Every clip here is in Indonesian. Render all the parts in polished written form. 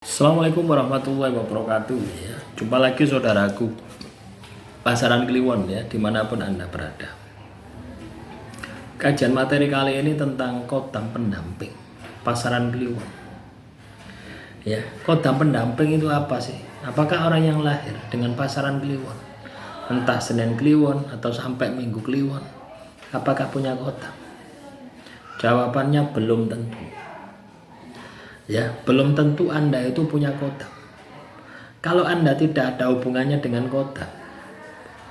Assalamualaikum warahmatullahi wabarakatuh ya. Jumpa lagi saudaraku Pasaran Kliwon ya, dimanapun Anda berada. Kajian materi kali ini tentang kodam pendamping Pasaran Kliwon ya. Kodam pendamping itu apa sih? Apakah orang yang lahir dengan Pasaran Kliwon, entah Senin Kliwon atau sampai Minggu Kliwon, apakah punya kodam? Jawabannya belum tentu ya, belum tentu Anda itu punya kodam. Kalau Anda tidak ada hubungannya dengan kodam,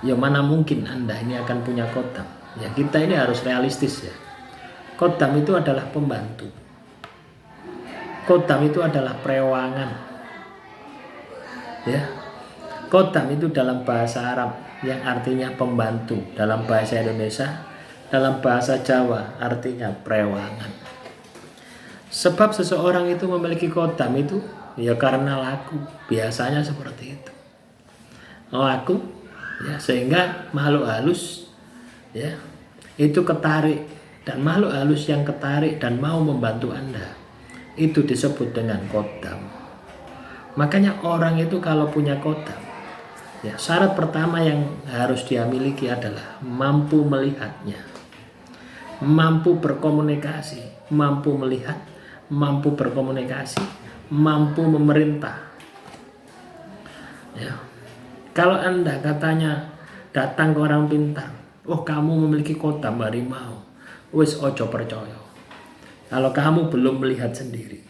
ya mana mungkin Anda ini akan punya kodam. Ya, kita ini harus realistis ya. Kodam itu adalah pembantu. Kodam itu adalah perewangan. Ya. Kodam itu dalam bahasa Arab yang artinya pembantu, dalam bahasa Indonesia, dalam bahasa Jawa artinya perewangan. Sebab seseorang itu memiliki kodam itu ya karena laku, biasanya seperti itu. Laku ya, sehingga makhluk halus ya itu ketarik, dan makhluk halus yang ketarik dan mau membantu Anda itu disebut dengan kodam. Makanya orang itu kalau punya kodam ya, syarat pertama yang harus dia miliki adalah mampu melihatnya, mampu berkomunikasi, mampu melihat, mampu berkomunikasi, mampu memerintah. Ya. Kalau Anda katanya datang ke orang pintar, oh kamu memiliki kodam harimau, wis ojo percaya. Kalau kamu belum melihat sendiri,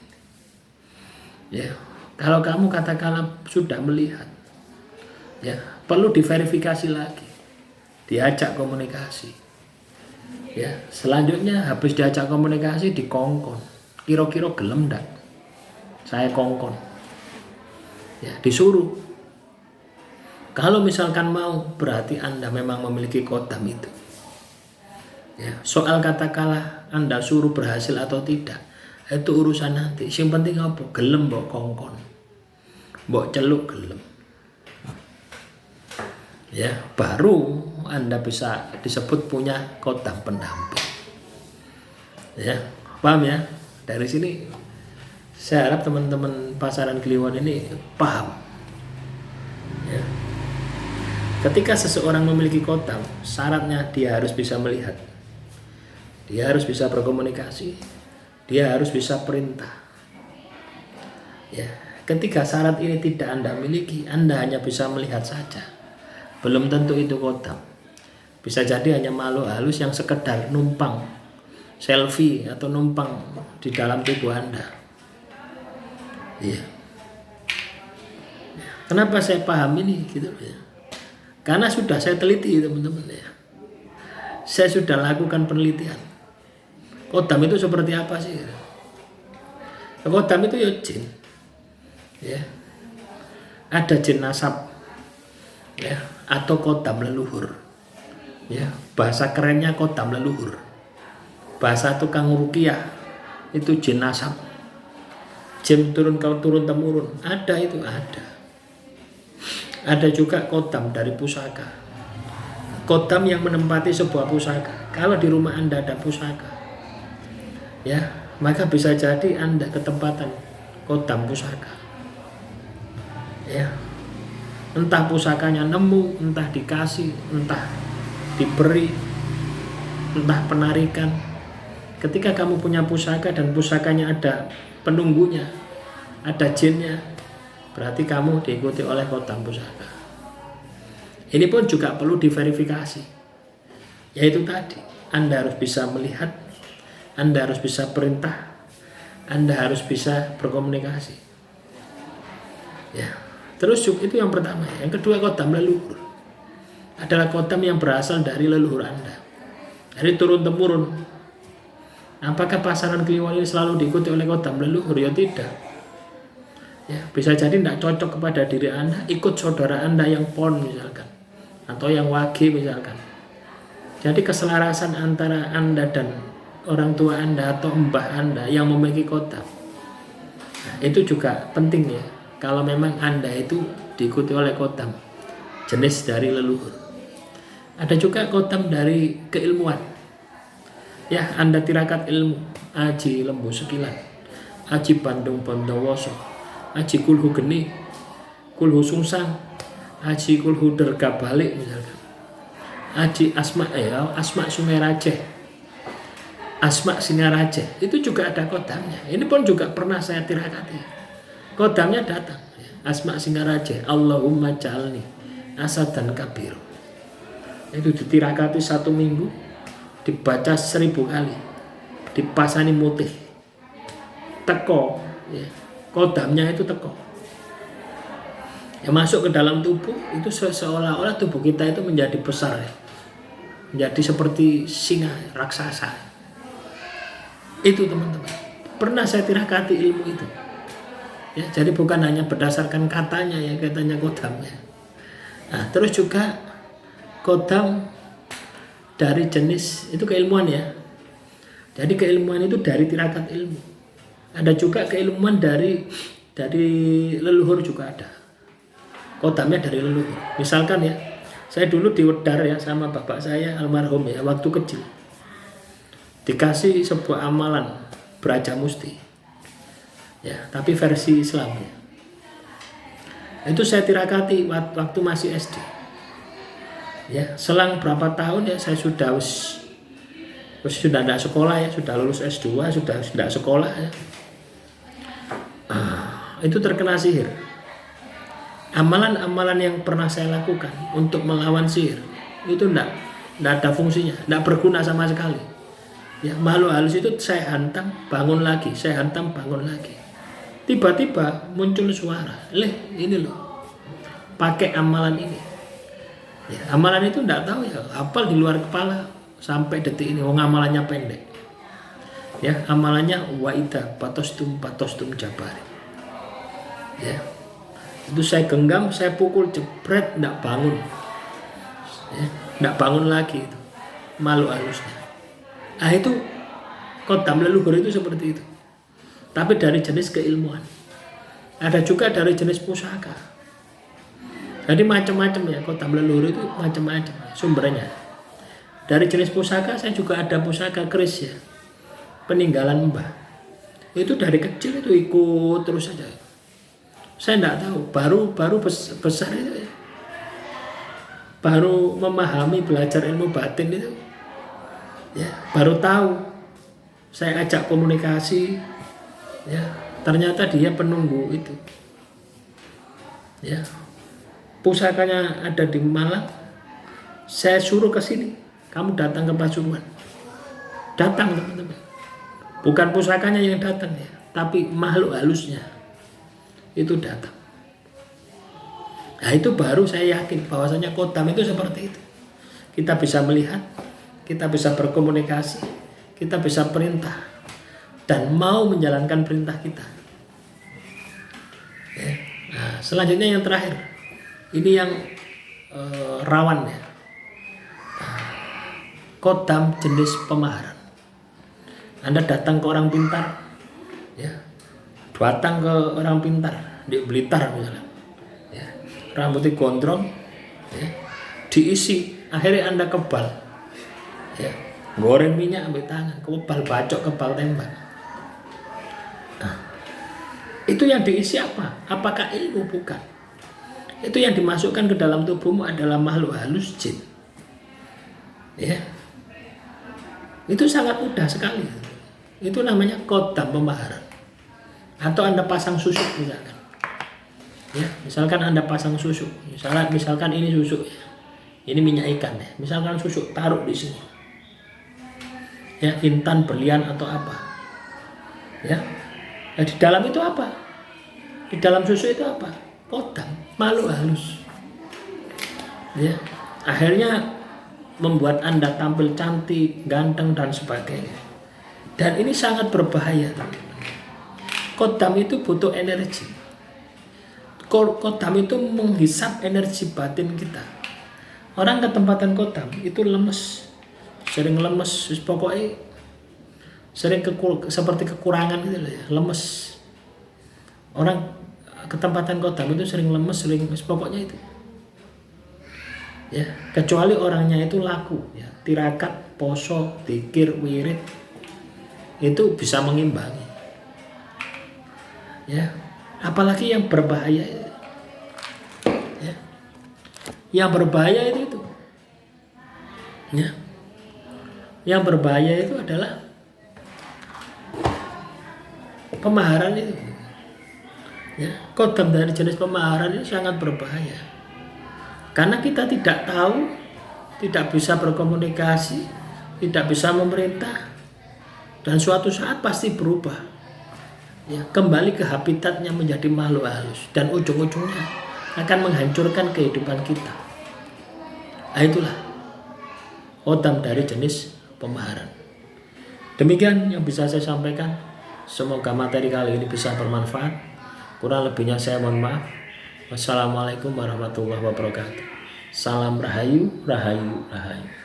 ya. Kalau kamu katakanlah sudah melihat, ya perlu diverifikasi lagi, diajak komunikasi. Ya, selanjutnya habis diajak komunikasi dikongkon. Kira-kira gelem ndak? Saya kongkon. Ya, disuruh. Kalau misalkan mau, berarti Anda memang memiliki kodam itu. Ya, soal katakanlah Anda suruh berhasil atau tidak, itu urusan nanti. Yang penting apa? Gelem mbok kongkon. Mbok celuk gelem. Ya, baru Anda bisa disebut punya kodam pendamping. Ya, paham ya? Dari sini saya harap teman-teman Pasaran Kliwon ini paham ya. Ketika seseorang memiliki kodam, syaratnya dia harus bisa melihat, dia harus bisa berkomunikasi, dia harus bisa perintah ya. Ketika syarat ini tidak Anda miliki, Anda hanya bisa melihat saja, belum tentu itu kodam. Bisa jadi hanya makhluk halus yang sekedar numpang selfie atau numpang di dalam tubuh Anda. Iya. Kenapa saya paham ini gitu ya? Karena sudah saya teliti teman-teman ya. Saya sudah lakukan penelitian. Kodam itu seperti apa sih? Kodam itu ya jin. Ya. Ada jin nasab. Ya, atau kodam leluhur. Ya, bahasa kerennya kodam leluhur. Bahasa tukang ruqyah itu jin nasab, jin turun temurun, ada itu ada. Ada juga kodam dari pusaka, kodam yang menempati sebuah pusaka. Kalau di rumah Anda ada pusaka, ya maka bisa jadi Anda ketempatan kodam pusaka. Ya, entah pusakanya nemu, entah dikasih, entah diberi, entah penarikan. Ketika kamu punya pusaka dan pusakanya ada penunggunya, ada jinnya, berarti kamu diikuti oleh kodam pusaka. Ini pun juga perlu diverifikasi. Yaitu tadi, Anda harus bisa melihat, Anda harus bisa perintah, Anda harus bisa berkomunikasi. Ya. Terus itu yang pertama. Yang kedua, kodam leluhur. Adalah kodam yang berasal dari leluhur Anda. Dari turun-temurun. Apakah Pasaran Kliwon ini selalu diikuti oleh kodam leluhur? Ya tidak. Ya, bisa jadi tidak cocok kepada diri Anda, ikut saudara Anda yang pon misalkan, atau yang wage misalkan. Jadi keselarasan antara Anda dan orang tua Anda atau mbah Anda yang memiliki kodam, nah, itu juga penting ya. Kalau memang Anda itu diikuti oleh kodam jenis dari leluhur. Ada juga kodam dari keilmuan. Ya, Anda tirakat ilmu, aji lembu sekilan, aji Bandung Bondowoso, ngaji kulhu geni, kulhu sungsang, ngaji kulhu derga balik misalkan, ngaji asma sungai Raceh, asma Singaraceh, itu juga ada kodamnya. Ini pun juga pernah saya tirakati. Kodamnya datang, asma Singaraceh, Allahumma ja'alni asadan kabir. Itu ditirakati 1 minggu, dibaca 1000 kali, dipasani motif, teko, ya. Kodamnya itu teko, ya, masuk ke dalam tubuh. Itu seolah-olah tubuh kita itu menjadi besar, ya. Menjadi seperti singa raksasa. Itu teman-teman, pernah saya tirakati ilmu itu, ya. Jadi bukan hanya berdasarkan katanya, ya, katanya kodamnya. Nah, terus juga kodam dari jenis itu keilmuan, ya. Jadi keilmuan itu dari tirakat ilmu. Ada juga keilmuan dari leluhur juga ada. Kodamnya dari leluhur. Misalkan, ya, saya dulu diwedar, ya, sama bapak saya almarhum, ya, waktu kecil. Dikasih sebuah amalan Braja Musti, ya, tapi versi Islam, ya. Itu saya tirakati waktu masih SD. Ya, selang berapa tahun, ya, saya sudah tidak sekolah, ya, sudah lulus S2, sudah tidak sekolah, ya. Itu terkena sihir. Amalan-amalan yang pernah saya lakukan untuk melawan sihir itu tidak ada fungsinya, tidak berguna sama sekali. Ya, makhluk halus itu saya hantam bangun lagi, saya hantam bangun lagi. Tiba-tiba muncul suara, ini loh, pakai amalan ini. Ya, amalan itu tidak tahu, ya, hafal di luar kepala sampai detik ini. Amalannya pendek, ya, amalannya waida patostum jabari, ya. Itu saya genggam, saya pukul, jebret, tidak bangun, ya, tidak bangun lagi. Itu makhluk halusnya. Nah, itu kodam leluhur itu seperti itu, tapi dari jenis keilmuan. Ada juga dari jenis pusaka. Jadi macam-macam, ya, kodam leluhur itu macam-macam sumbernya. Dari jenis pusaka saya juga ada pusaka keris, ya, peninggalan mbah. Itu dari kecil itu ikut terus saja. Saya tidak tahu, baru besar itu, ya, baru memahami belajar ilmu batin itu, ya, baru tahu. Saya ajak komunikasi, ya, ternyata dia penunggu itu, ya. Pusakanya ada di Malang, saya suruh ke sini, kamu datang ke Pasuruan. Datang, teman-teman. Bukan pusakanya yang datang, ya, tapi makhluk halusnya itu datang. Nah, itu baru saya yakin bahwasanya kodam itu seperti itu. Kita bisa melihat, kita bisa berkomunikasi, kita bisa perintah dan mau menjalankan perintah kita, ya. Nah, selanjutnya yang terakhir, ini yang rawan, ya, kodam jenis pemaharan. Anda datang ke orang pintar, ya, datang ke orang pintar di Blitar misalnya, ya, rambutnya gondrong, ya, diisi, akhirnya Anda kebal, ya, goreng minyak ambil tangan, kebal bacok, kebal tembak. Nah, itu yang diisi apa? Apakah ilmu? Bukan. Itu yang dimasukkan ke dalam tubuhmu adalah makhluk halus, jin, ya. Itu sangat mudah sekali. Itu namanya kodam pemaharan. Atau Anda pasang susuk misalkan, ya, misalkan Anda pasang susuk, misalkan ini susuk, ya, ini minyak ikan, ya, misalkan susuk taruh di sini, ya, intan, berlian atau apa, ya. Nah, di dalam itu apa? Di dalam susu itu apa? Kodam, makhluk halus, ya. Akhirnya membuat Anda tampil cantik, ganteng dan sebagainya. Dan ini sangat berbahaya. Kodam itu butuh energi. Kodam itu menghisap energi batin kita. Orang ketempatan kodam itu lemes, sering lemes, pokoknya sering seperti kekurangan gitu loh, ya, lemes. Orang ketempatan kodam itu sering lemes, sering pokoknya itu, ya, kecuali orangnya itu laku, ya, tirakat, poso, dzikir, wirid, itu bisa mengimbangi, ya. Apalagi yang berbahaya itu. Ya. Yang berbahaya itu. Ya. Yang berbahaya itu adalah pemaharan itu. Ya. Kodam dari jenis pemaharan ini sangat berbahaya. Karena kita tidak tahu, tidak bisa berkomunikasi, tidak bisa memerintah, dan suatu saat pasti berubah. Ya, kembali ke habitatnya menjadi makhluk halus dan ujung-ujungnya akan menghancurkan kehidupan kita. Nah, itulah kodam dari jenis pemaharan. Demikian yang bisa saya sampaikan. Semoga materi kali ini bisa bermanfaat. Kurang lebihnya saya mohon maaf. Wassalamualaikum warahmatullahi wabarakatuh. Salam rahayu, rahayu, rahayu.